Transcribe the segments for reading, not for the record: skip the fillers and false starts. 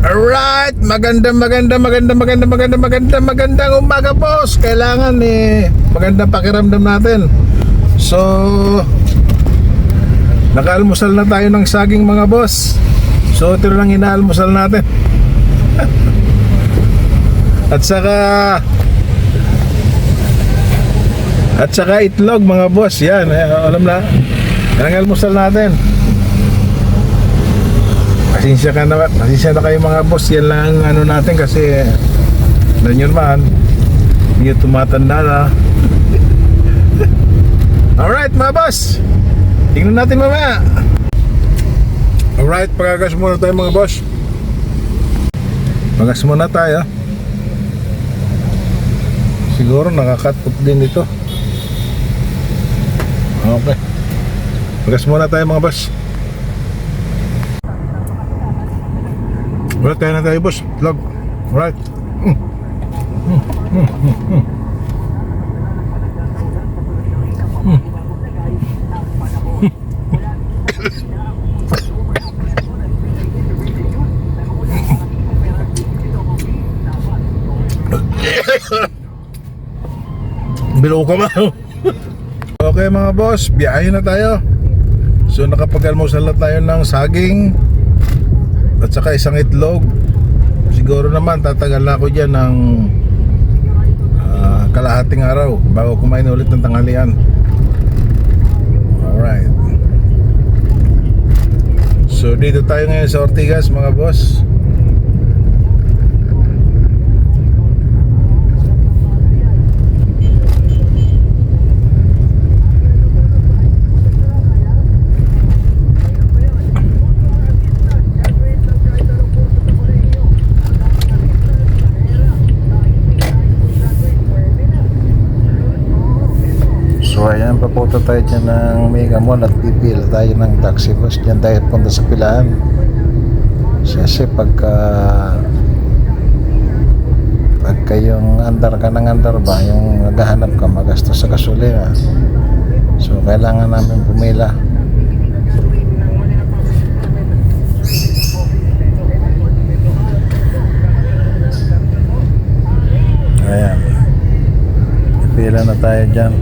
Alright, magandang umaga boss. Kailangan magandang pakiramdam natin. So, nakaalmusal na tayo ng saging mga boss. So, ito lang inaalmusal natin. At saka itlog mga boss. Yan, alam na. Yan ang almusal natin. Pasensya na kayo mga boss. Yan lang ano natin kasi alam nyo naman, hindi tumatanda na. Alright mga boss, tingnan natin mamaya. Alright, pagagas muna tayo mga boss. Pagas muna tayo. Siguro nakakatpot din ito. Okay, pagas muna tayo mga boss. Wala tayo na tayo boss. Vlog. Alright. Bilo ka ba? Okay mga boss, biyahe na tayo. So nakapag-almusal na tayo ng saging at saka isang itlog. Siguro naman tatagal na ako dyan ng kalahating araw bago kumain ulit ng tanghalian. Alright. So dito tayo ngayon sa Ortigas mga boss. So ayan, papunta tayo dyan ng Mega Mall at pipila tayo ng taxi bus. Dyan tayo punta sa pilaan. Kasi pagka yung andar ka ng andar ba, yung naghahanap ka, magastos sa gasolina. So kailangan namin pumila. Ayan, pipila na tayo dyan.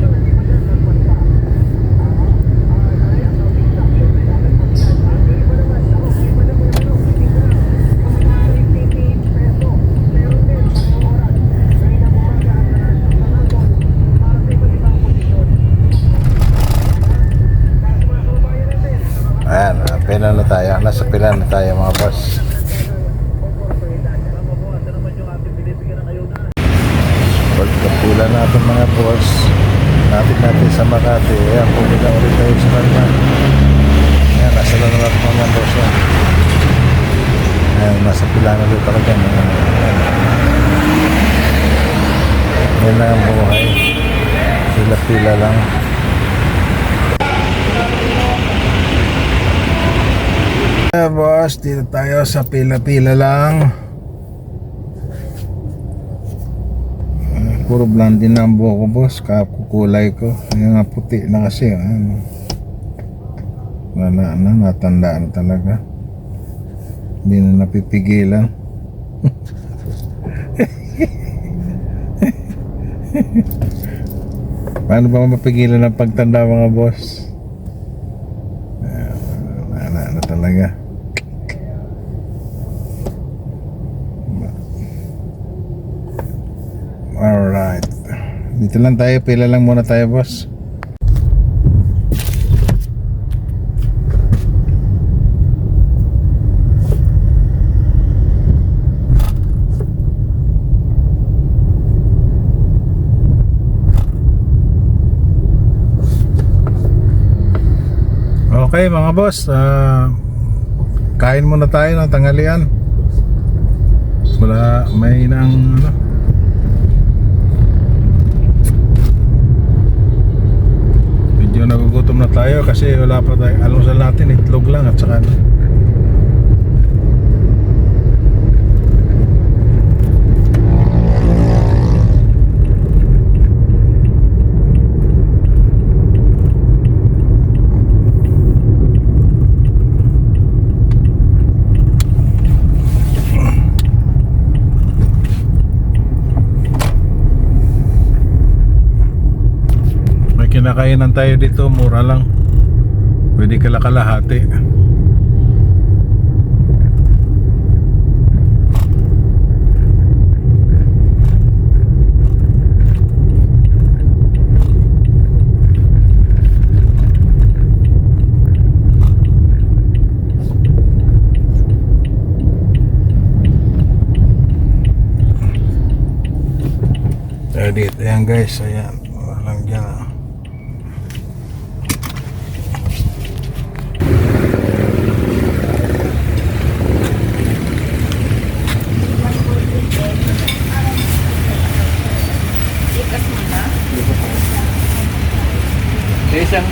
Ayan, pila na tayo. Nasa pila na tayo mga boss. Pagkapila natin mga boss, natin sa Makati. Ayan, pumila ulit tayo sa kanya. Ayan, nasa lang natin mga boss. Ayan, nasa pila na ulit ako dyan. Ayan na ang buhay. Pila-pila lang. Boss, dito tayo sa pila-pila lang. Puro blondie na ang buhok ko boss. Kakukulay ko. Yung nga puti na kasi. Wala na, natanda na talaga. Hindi na napipigilan. Paano ba mapigilan ang pagtanda mga boss? Wala na talaga. Alright, dito lang tayo, pila lang muna tayo boss. Okay mga boss, kain muna tayo ng tanghalian. Wala, may nang medyo nagugutom na tayo kasi wala pa tayo. Almusal natin itlog lang at saka kinakainan tayo dito, mura lang. Pwede kalakalahati. Edit, ayan guys, ayan. Walang dyan ah. Isang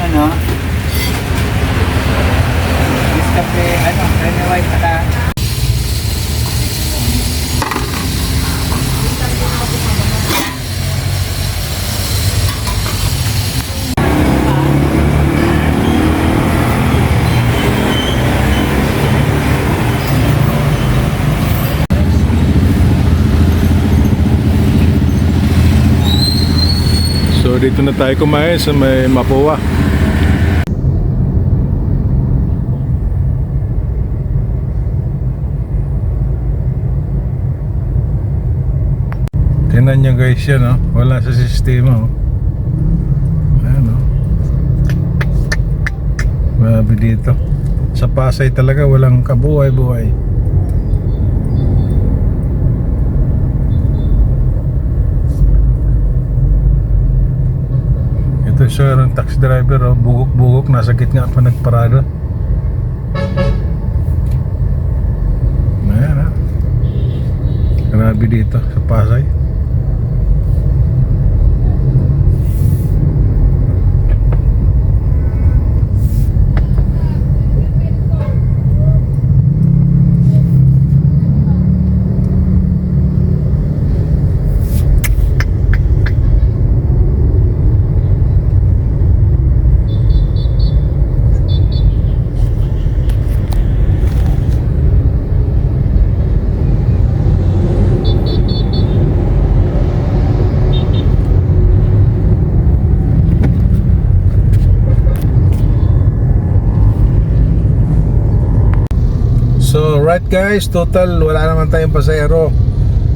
Nescafe, creamy white saka So dito na tayo kumain sa may Mapua. Tingnan nyo guys yan, oh. Wala sa sistema, oh. Ayan, oh. Grabe dito. Sa Pasay talaga walang kabuhay-buhay. Ito sir, ang taxi driver, oh. Bugok-bugok, nasa gitna pa nagparada. Ayan, oh. Grabe dito sa Pasay. So right guys, total wala naman tayong pasahero.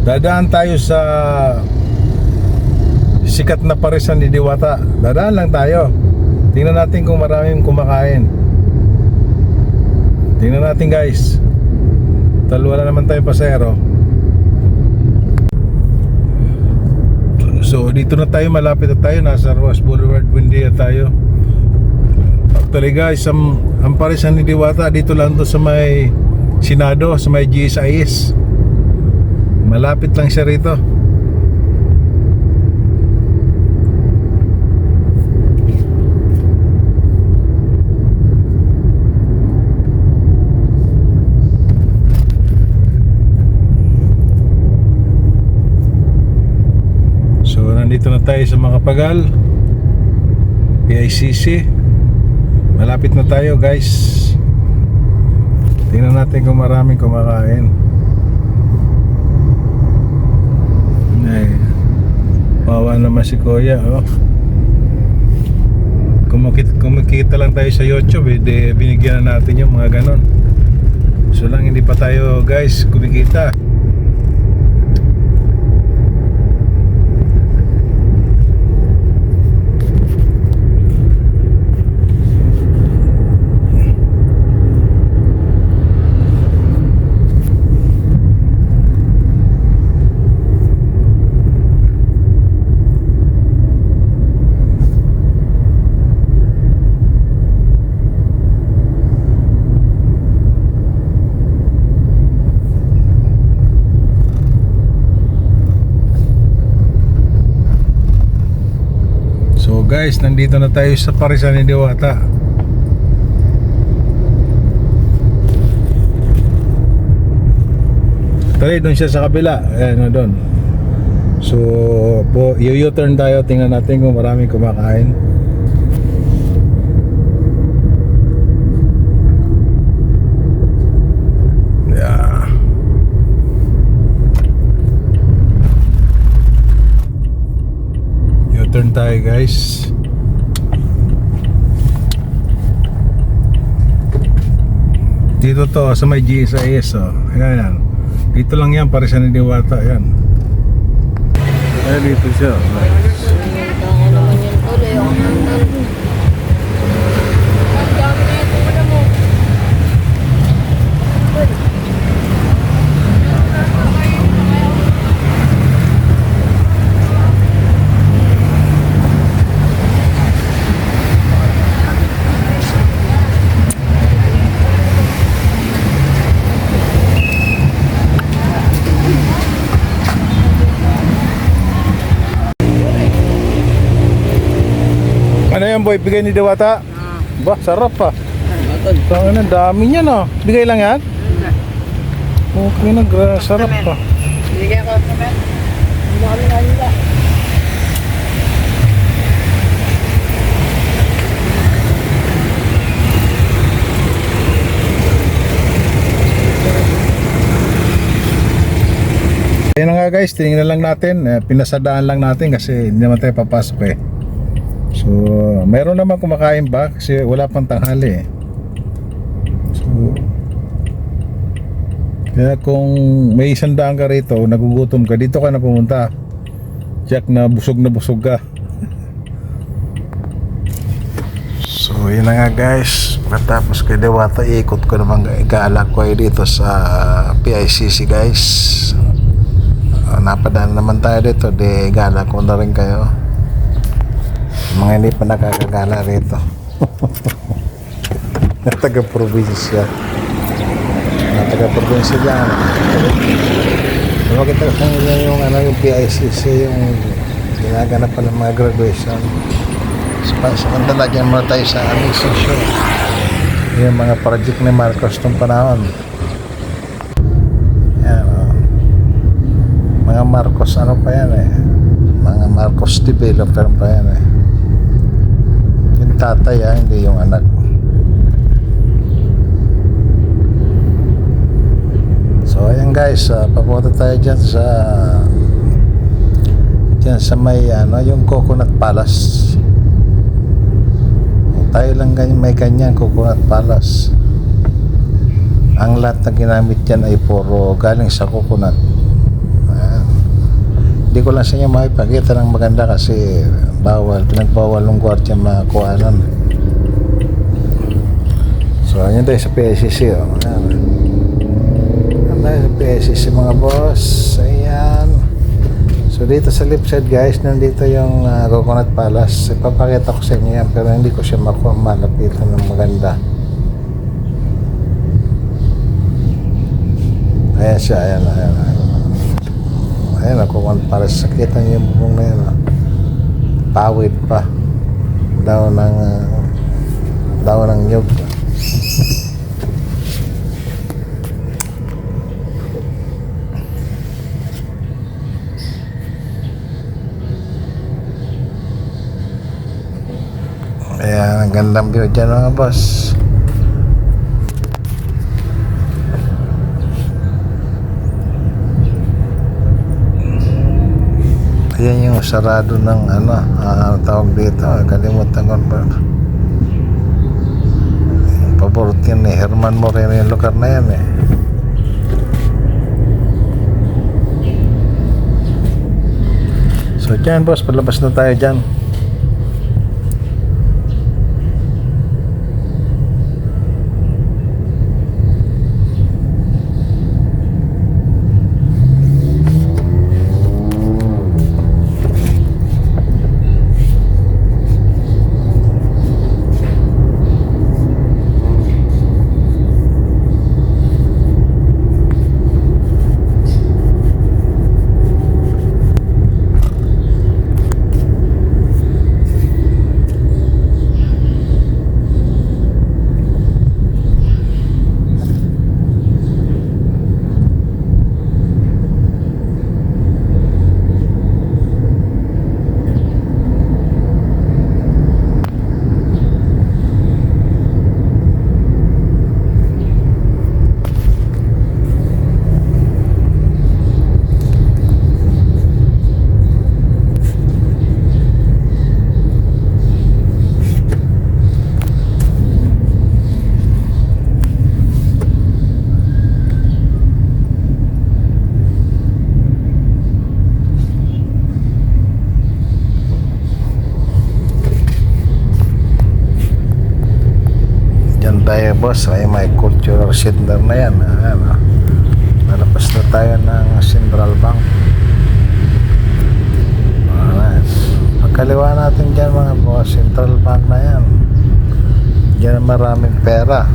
Dadaan tayo sa sikat na parisan ni Diwata. Dadaan lang tayo. Tingnan natin kung maraming kumakain. Tingnan natin guys. Total wala naman tayong pasahero. So dito na tayo, malapit na tayo. Nasa Roas Boulevard, Buendia tayo. Actually guys, ang parisan ni Diwata dito lang to sa may Senado, sa may GSIS. Malapit lang siya rito. So nandito na tayo sa Makapagal PICC. Malapit na tayo guys. Tingnan natin kung maraming kumakain. Ay, wawa naman si Kuya, oh. Kumikita lang tayo sa YouTube, eh, binigyan na natin yung mga ganon. So lang hindi pa tayo guys kumikita. So guys, nandito na tayo sa parisan ni Diwata. Tara, doon siya sa kabila. Ayan, doon. So, u-turn tayo. Tingnan natin kung maraming kumakain. Yeah. U-turn tayo guys. Dito to sa may GSIS, oh. Ayan. Dito lang yan para sa Diwata, yan. Dito siya. Nice. Ako naman yun tuloy. Ako naman tuloy. Ang dami na ito pala mo. Ano yan boy? Bigay ni Diwata? Ba, sarap pa. Tangan na, dami niya no. Bigay lang yan? Okay na, sarap pa. Bigyan ko sa men. Ang dami na nila. Ayun na nga guys, tinignan lang natin. Pinasadaan lang natin kasi hindi naman tayo papasok eh. So, mayroon naman kumakain ba kasi wala pang tanghali eh. So, kaya kung may isang daan ka rito, nagugutom ka, dito ka na pumunta. Check na busog ka. So, yun na nga guys. Matapos kay Diwata, ikot ko naman ikaalak ko ay dito sa PICC guys. Napadaan naman tayo dito, di gala ko na rin kayo. Mga hindi pa nakakagala rito. Taga-probinsya. Taga-probinsya dyan. Makita ko nila yung PICC, yung ginaganap pa ng mga graduation. So kanta lagyan muna tayo sa aming session. Yung mga project ni Marcos nung panahon. Yan, mga Marcos ano pa yan eh. Mga Marcos developer pa yan eh. Yung tatay hindi yung anak. So ayan guys, papunta tayo dyan sa may yung Coconut Palace. Tayo lang may ganyan Coconut Palace. Ang lahat na ginamit dyan ay puro galing sa coconut. Hindi ko lang sa inyo makipagkita ng maganda kasi pinagbawal ng gwardiya makuhanan. So ayan tayo sa PICC ayan tayo sa PICC mga boss. Ayan. So dito sa left side guys, nandito yung Coconut Palace. Ipapakita ko sa inyo yan pero hindi ko siya malapitan ng maganda. Ayan siya, ayan. Ayan ako, para sakita niyo yung bubong na yan. Pawid pa. Daw ng nyug. Ayan, ang gandang view dyan mga boss. Yan yung sarado ng tawag dito, kalimutan ko ba. Paborito yan eh, Herman Moreno yung lugar na yan eh. So dyan boss, palabas na tayo dyan. tayo boss, ay may cultural center na yan. Ayan, oh. Nalapas na tayo ng Central Bank. Alright. Pagkaliwa natin dyan mga boss, Central Bank na yan. Dyan maraming pera.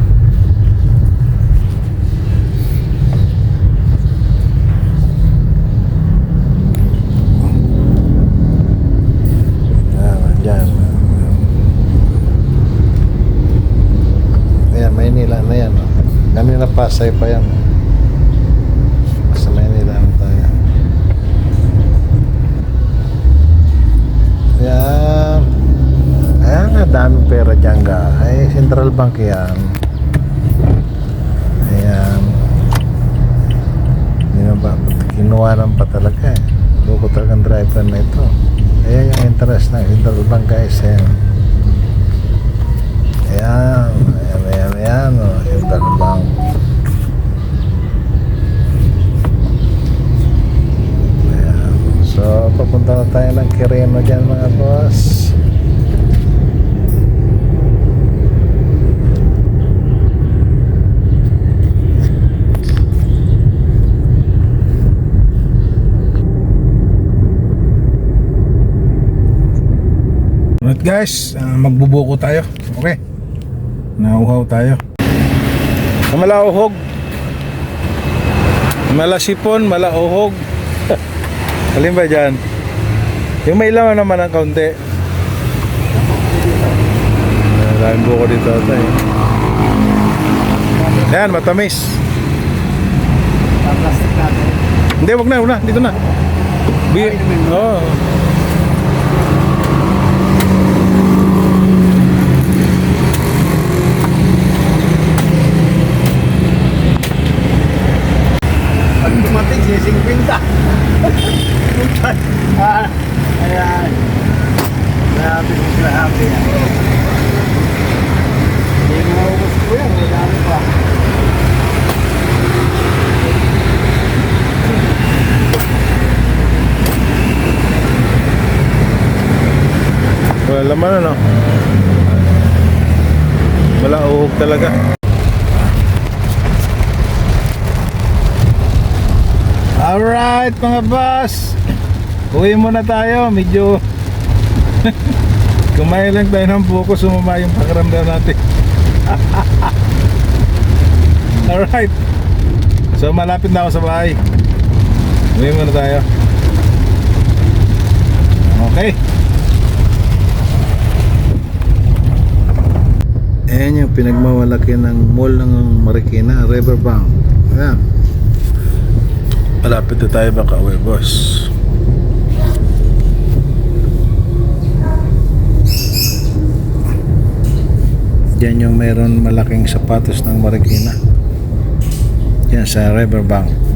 Dyan. Ayan, Maynila na yan. Oh. Kanina Pasay pa yan. Sa Maynila na tayo. Ayan. Ayan, daming pera dyan ga. Ay, Central Bank yan. Ayan. Hindi na ba? Kinuha pa talaga eh. Loko talagang driver na ito. Ayan yung interest ng Central Bank guys. Ayan. Ayan. Ayan. Oh, Central Bank. Ayan. So, papunta na tayo ng Quirino dyan mga boss. Alright guys, magbubuko tayo. Okay. Nauhaw tayo. Malauhog. Malasipon, malauhog. Alin ba dyan? Yung may laman naman ng kaunti. Maraming buko dito tayo. Ayan, matamis. Plastic natin. Hindi, wag na. Dito na. Oo. Pag dumating, sising pinta. Ayan. Grabe. Hindi mo maubos ko yan. May dami pa. Wala laman ano. Wala uhog talaga. Alright mga boss, uwi muna tayo. Medyo kumain lang tayo ng buko, sumama yung pakiramdam natin. Alright, so malapit na ako sa bahay. Uwi muna tayo. Okay. Ayan yung pinagmawalaki ng mall ng Marikina, Riverbank. Ayan. Malapit na tayo baka uwi, boss. Diyan yung mayroon malaking sapatos ng Marikina. Diyan sa Riverbank.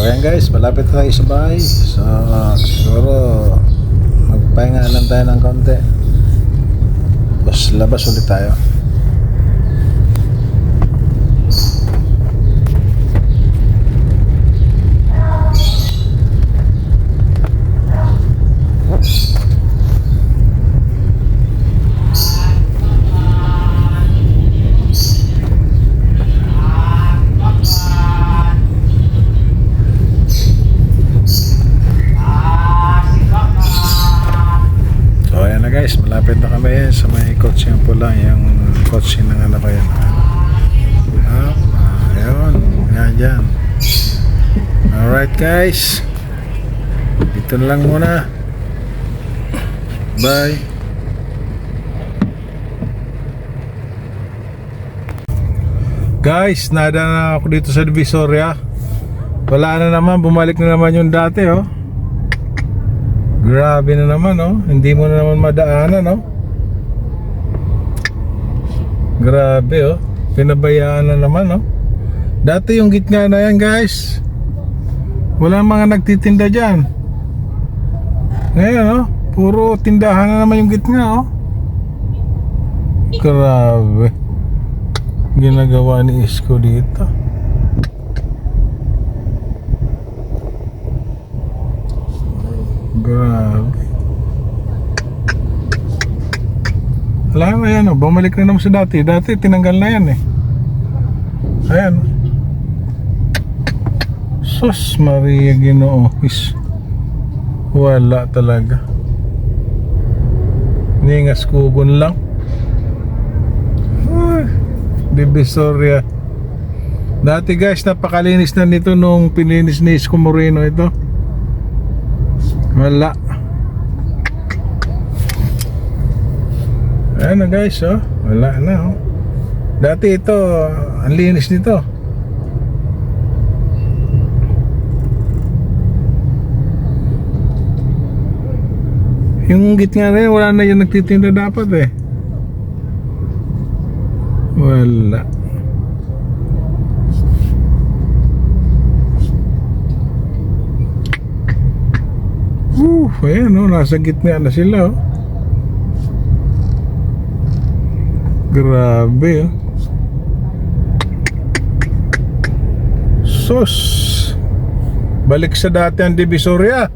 Ayan guys, malapit tayo sa bahay. So, siguro magpahinga lang tayo ng konti. Tapos labas ulit tayo. guys, malapit na kami sa may kotseng pula, yung kotse ng anak ko yan. Ayun, yan. Alright guys, dito na lang muna. Bye. Guys, nada na ako dito sa Divisoria. Wala na naman, bumalik na naman yung dati oh. Grabe na naman oh, hindi mo na naman madaanan oh. Grabe oh, pinabayaan na naman oh. Dati yung gitna na yan guys, wala mga nagtitinda dyan. Ngayon oh, puro tindahan na naman yung gitna oh. Grabe ginagawa ni Isko dito. Grabe. Wala na yan oh, bumalik na naman sa dati. Dati tinanggal na yan eh. Ayan. Sus Maria Ginoo. Wala talaga. Ningas kugon lang. Divisoria. Dati guys, napakalinis na nito nung pininis ni Isko Moreno ito. Wala. Ayan na guys oh. Wala na oh. Dati ito, ang linis nito. Yung gitna na yun, wala na yung nagtitinda dapat eh. Wala. Ayan oh, nasa gitna na sila oh. Grabe oh. Sus. Balik sa dati ang Divisoria.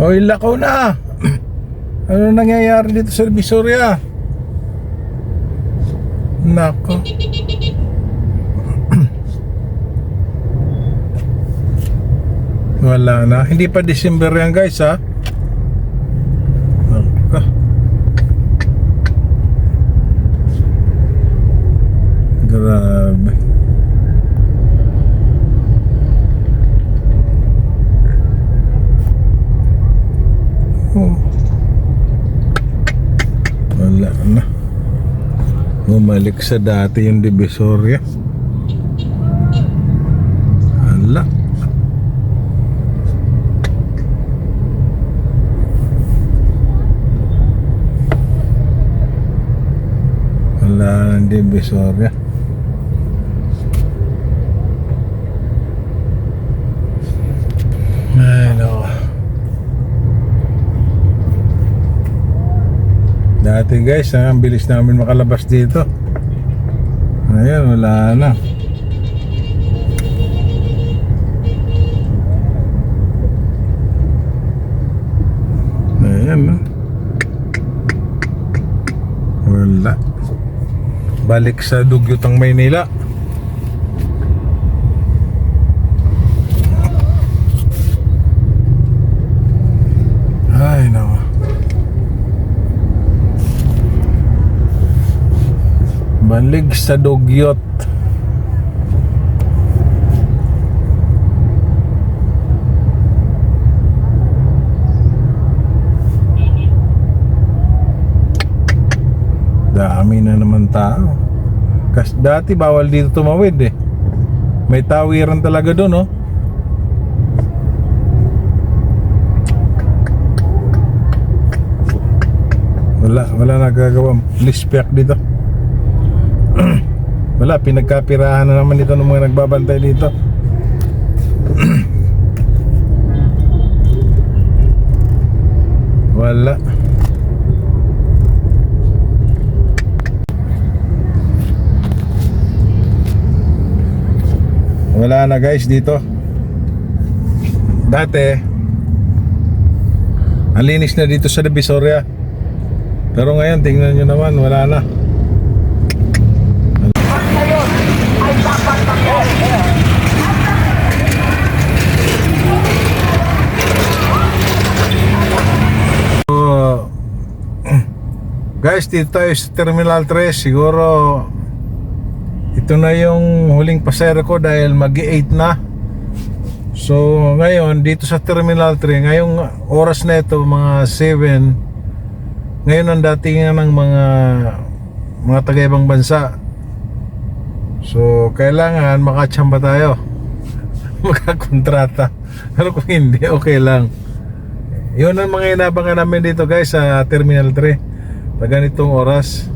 Oy, lakaw na. Ano nangyayari dito sa Divisoria? Nako. Wala na. Hindi pa December yan guys ha. Nako. Grabe. Oh. Wala na. Bumalik sa dati yung Divisoria. Wala. Wala ng Divisoria. Ay no. Dati guys, ang bilis namin makalabas dito. Ayan, wala na. Ayan no. Wala. Balik sa Dugyot ang Maynila. Ay no. Balik sa Dugyot. Dami na naman tao. Kasi dati bawal dito tumawid eh. May tawiran talaga doon oh. Wala nagagawa. Lispyak dito. Wala, pinagkapirahan na naman dito ng mga nagbabantay dito. Wala. Wala na guys dito. Dati ang linis na dito sa Divisoria. Pero ngayon tingnan nyo naman, wala na. Guys, dito tayo sa Terminal 3. Siguro ito na yung huling pasero ko dahil mag-8 na. So ngayon dito sa Terminal 3, ngayong oras na ito mga 7. Ngayon ang datingan ng mga taga-ibang bansa. So kailangan makatsamba tayo. Makakontrata. Pero kung hindi, okay lang. Yun ang mga inabangan namin dito guys sa Terminal 3 pag ganitong oras.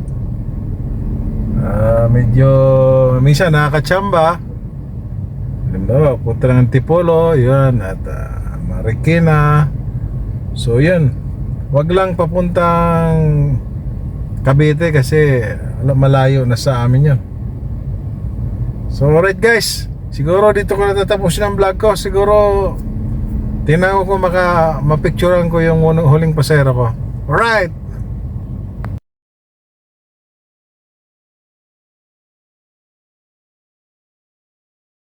Medyo minsan nakakatsamba. Halimbawa, punta ng Antipolo, yun, at Marikina. So yun, wag lang papuntang Cavite kasi malayo na sa amin yun. So alright guys, siguro dito ko natatapusin ang vlog ko. Siguro tingnan ko kung mapicturean ko yung huling pasero ko. Alright.